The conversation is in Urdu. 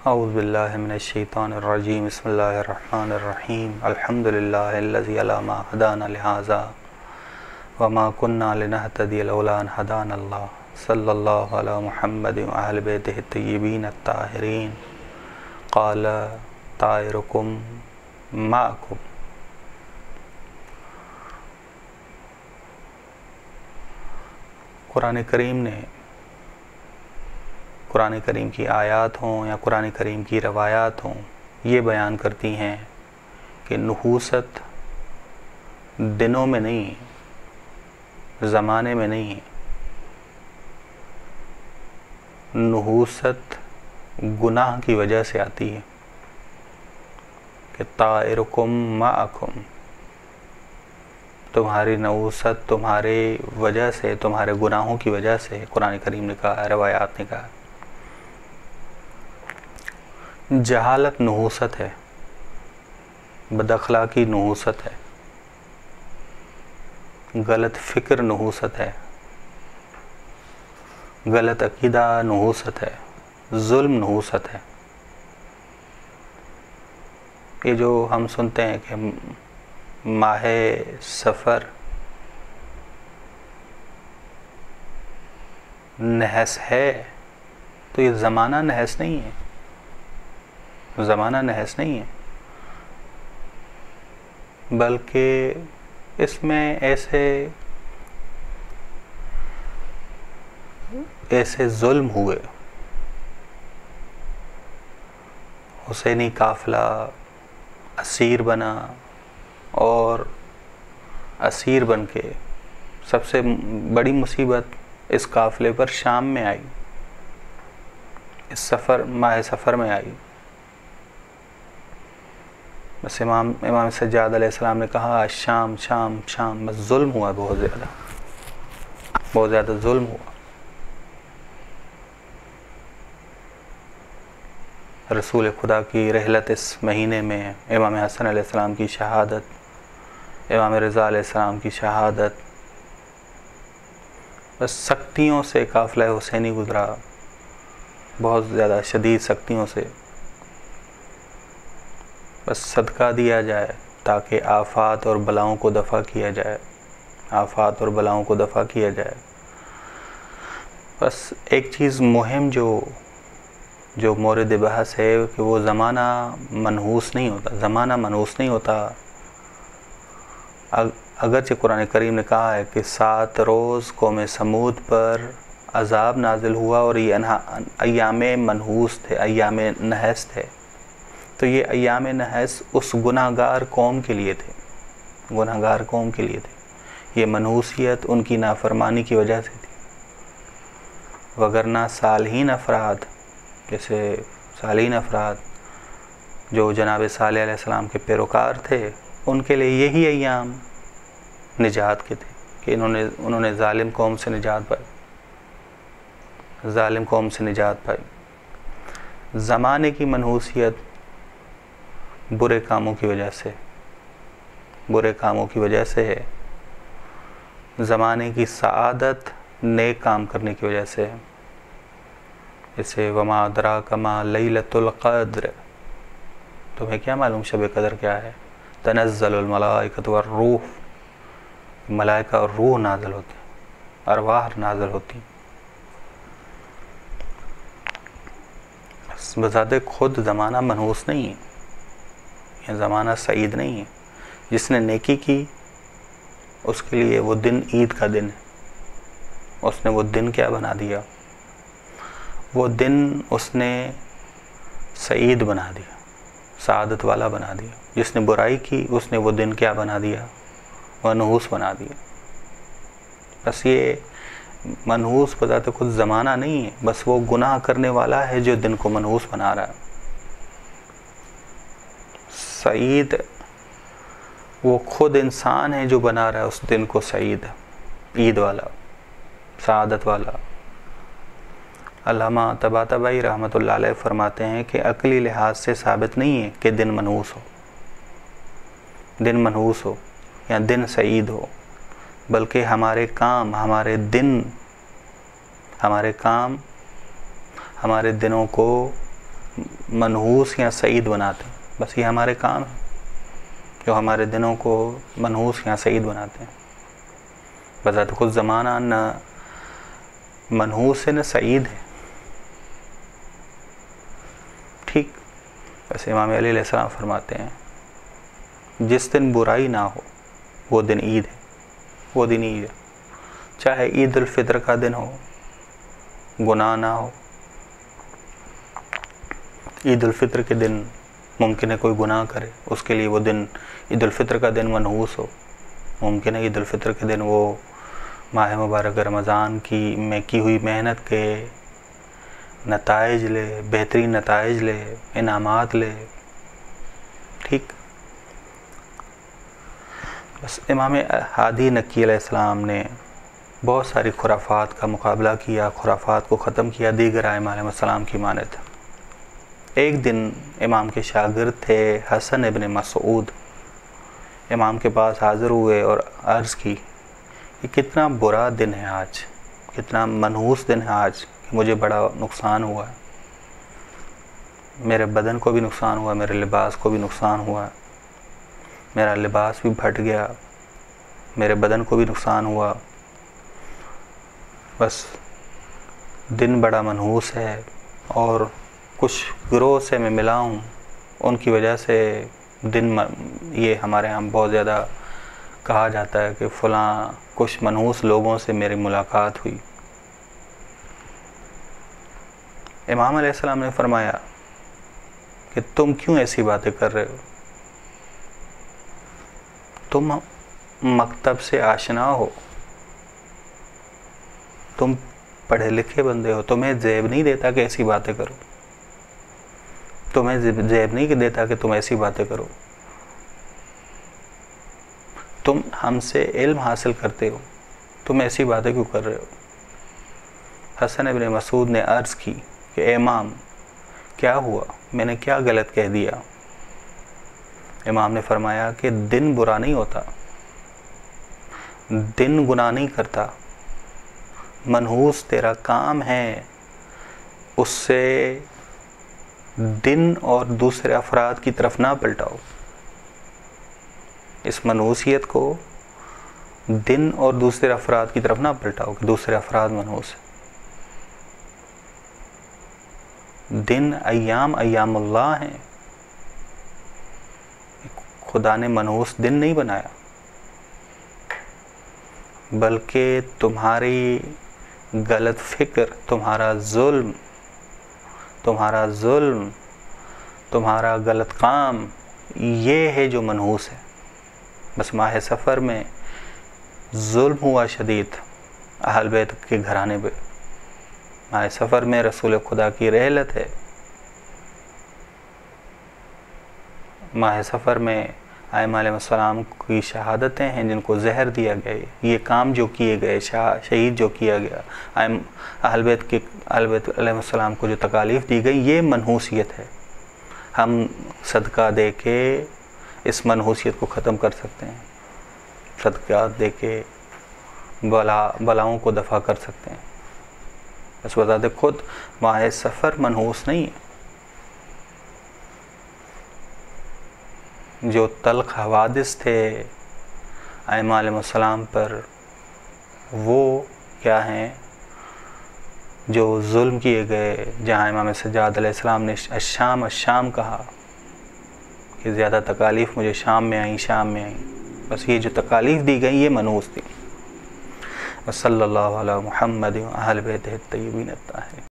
اعوذ باللہ من الشیطان الرجیم بسم اللہ الرحمن الرحیم الحمدللہ الذی علی ما ہدانا لہذا وما كنا لنهتدی لولا ان ہدانا اللہ صلی اللہ علی محمد وآل بیتہ الطیبین الطاہرین قال طائرکم معکم۔ قرآن کریم کی آیات ہوں یا قرآن کریم کی روایات ہوں، یہ بیان کرتی ہیں کہ نحوست دنوں میں نہیں، زمانے میں نہیں، نحوست گناہ کی وجہ سے آتی ہے کہ طائرکم معکم، تمہاری نحوست تمہارے وجہ سے، تمہارے گناہوں کی وجہ سے قرآن کریم نے کہا ہے، روایات نے کہا ہے۔ جہالت نحوست ہے، بد اخلاقی نحوست ہے، غلط فکر نحوست ہے، غلط عقیدہ نحوست ہے، ظلم نحوست ہے۔ یہ جو ہم سنتے ہیں کہ ماہ سفر نحس ہے، تو یہ زمانہ نحس نہیں ہے، زمانہ نحس نہیں ہے، بلکہ اس میں ایسے ظلم ہوئے، حسینی قافلہ اسیر بنا، اور اسیر بن کے سب سے بڑی مصیبت اس قافلے پر شام میں آئی، اس ماہ سفر میں آئی۔ بس امام سجاد علیہ السلام نے کہا شام شام شام، بس ظلم ہوا، بہت زیادہ ظلم ہوا۔ رسول خدا کی رحلت اس مہینے میں امام حسن علیہ السلام کی شہادت، امام رضا علیہ السلام کی شہادت، بس سختیوں سے قافلہ حسینی گزرا، بہت زیادہ شدید سختیوں سے۔ بس صدقہ دیا جائے تاکہ آفات اور بلاؤں کو دفع کیا جائے، آفات اور بلاؤں کو دفع کیا جائے۔ بس ایک چیز مہم جو مورد بحث ہے کہ وہ زمانہ منحوس نہیں ہوتا، زمانہ منحوس نہیں ہوتا۔ اگرچہ قرآن کریم نے کہا ہے کہ 7 روز قوم سمود پر عذاب نازل ہوا اور یہ ایام منحوس تھے، ایام نحس تھے، تو یہ ایام نحس اس گناہگار قوم کے لیے تھے، گناہگار قوم کے لیے تھے۔ یہ منحوسیت ان کی نافرمانی کی وجہ سے تھی، وگرنہ صالحین افراد، جیسے صالحین افراد جو جناب صالح علیہ السلام کے پیروکار تھے، ان کے لیے یہی ایام نجات کے تھے کہ انہوں نے ظالم قوم سے نجات پائی، ظالم قوم سے نجات پائی۔ زمانے کی منحوسیت برے کاموں کی وجہ سے، برے کاموں کی وجہ سے ہے، زمانے کی سعادت نیک کام کرنے کی وجہ سے ہے۔ جیسے وما ادراک ما لیلۃ القدر، تمہیں کیا معلوم شب قدر کیا ہے؟ تنزل الملائکۃ والروح، ملائکہ اور روح نازل ہوتے ہیں، ارواح نازل ہوتی ہیں۔ بذات خود زمانہ منحوس نہیں ہے، یہ زمانہ سعید نہیں ہے۔ جس نے نیکی کی اس کے لیے وہ دن عید کا دن ہے، اس نے وہ دن کیا بنا دیا؟ وہ دن اس نے سعید بنا دیا، سعادت والا بنا دیا۔ جس نے برائی کی اس نے وہ دن کیا بنا دیا؟ منحوس بنا دیا۔ بس یہ منحوس بذات خود زمانہ نہیں ہے، بس وہ گناہ کرنے والا ہے جو دن کو منحوس بنا رہا ہے۔ سعید وہ خود انسان ہے جو بنا رہا ہے اس دن کو سعید، عید والا، سعادت والا۔ علامہ طباطبائی رحمۃ اللہ علیہ فرماتے ہیں کہ عقلی لحاظ سے ثابت نہیں ہے کہ دن منحوس ہو، دن منحوس ہو یا دن سعید ہو، بلکہ ہمارے کام، ہمارے دن، ہمارے کام ہمارے دنوں کو منحوس یا سعید بناتے ہیں. بس یہ ہمارے کام ہیں جو ہمارے دنوں کو منحوس یا سعید بناتے ہیں. بذات خود زمانہ نہ منحوس ہے نہ سعید ہے. ٹھیک ویسے امام علی علیہ السلام فرماتے ہیں جس دن برائی نہ ہو وہ دن عید ہے. وہ دن عید ہے, چاہے عید الفطر کا دن ہو, گناہ نہ ہو. عید الفطر کے دن ممکن ہے کوئی گناہ کرے, اس کے لیے وہ دن عید الفطر کا دن منحوس ہو. ممکن ہے عید الفطر کے دن وہ ماہ مبارک رمضان میں کی ہوئی محنت کے نتائج لے, بہترین نتائج لے, انعامات لے. ٹھیک. بس امام ہادی نقی علیہ السلام نے بہت ساری خرافات کا مقابلہ کیا, خرافات کو ختم کیا دیگر ائمہ علیہ السلام کی مانند. ایک دن امام کے شاگرد تھے حسن ابن مسعود, امام کے پاس حاضر ہوئے اور عرض کی کہ کتنا برا دن ہے آج, کتنا منحوس دن ہے آج, کہ مجھے بڑا نقصان ہوا ہے. میرے بدن کو بھی نقصان ہوا, میرے لباس کو بھی نقصان ہوا, میرا لباس بھی پھٹ گیا, میرے بدن کو بھی نقصان ہوا. بس دن بڑا منحوس ہے, اور کچھ گروہ سے میں ملا ہوں, ان کی وجہ سے دن یہ ہمارے ہاں بہت زیادہ کہا جاتا ہے کہ فلاں کچھ منحوس لوگوں سے میری ملاقات ہوئی. امام علیہ السلام نے فرمایا کہ تم کیوں ایسی باتیں کر رہے ہو؟ تم مکتب سے آشنا ہو, تم پڑھے لکھے بندے ہو, تمہیں زیب نہیں دیتا کہ ایسی باتیں کرو, تمہیں زیب نہیں دیتا کہ تم ایسی باتیں کرو. تم ہم سے علم حاصل کرتے ہو, تم ایسی باتیں کیوں کر رہے ہو؟ حسن ابن مسعود نے عرض کی کہ اے امام کیا ہوا, میں نے کیا غلط کہہ دیا؟ امام نے فرمایا کہ دن برا نہیں ہوتا, دن گناہ نہیں کرتا, منحوس تیرا کام ہے اس سے دن اور دوسرے افراد کی طرف نہ پلٹاؤ. اس منحوسیت کو دن اور دوسرے افراد کی طرف نہ پلٹاؤ کہ دوسرے افراد منحوس ہیں. دن ایام اللہ ہیں, خدا نے منحوس دن نہیں بنایا, بلکہ تمہاری غلط فکر, تمہارا ظلم, تمہارا غلط کام, یہ ہے جو منحوس ہے. بس ماہ سفر میں ظلم ہوا شدید اہل بیت کے گھرانے پہ. ماہ سفر میں رسول خدا کی رحلت ہے. ماہ سفر میں ائمہ علیہ السلام کی شہادتیں ہیں جن کو زہر دیا گیا. یہ کام جو کیے گئے, شہید جو کیا گیا, اہل بیت علیہ السلام کو جو تکالیف دی گئی, یہ منحوسیت ہے. ہم صدقہ دے کے اس منحوسیت کو ختم کر سکتے ہیں, صدقات دے کے بلاؤں کو دفع کر سکتے ہیں. بس بذات خود ماہ سفر منحوس نہیں ہے. جو تلخ حوادث تھے ائمہ علیہ السلام پر, وہ کیا ہیں؟ جو ظلم کیے گئے, جہاں امام سجاد علیہ السلام نے الشام کہا کہ زیادہ تکالیف مجھے شام میں آئیں. بس یہ جو تکالیف دی گئی یہ منحوس تھی. صلی اللہ علی محمد و اہل بیتہ الطیبین الطاہرین.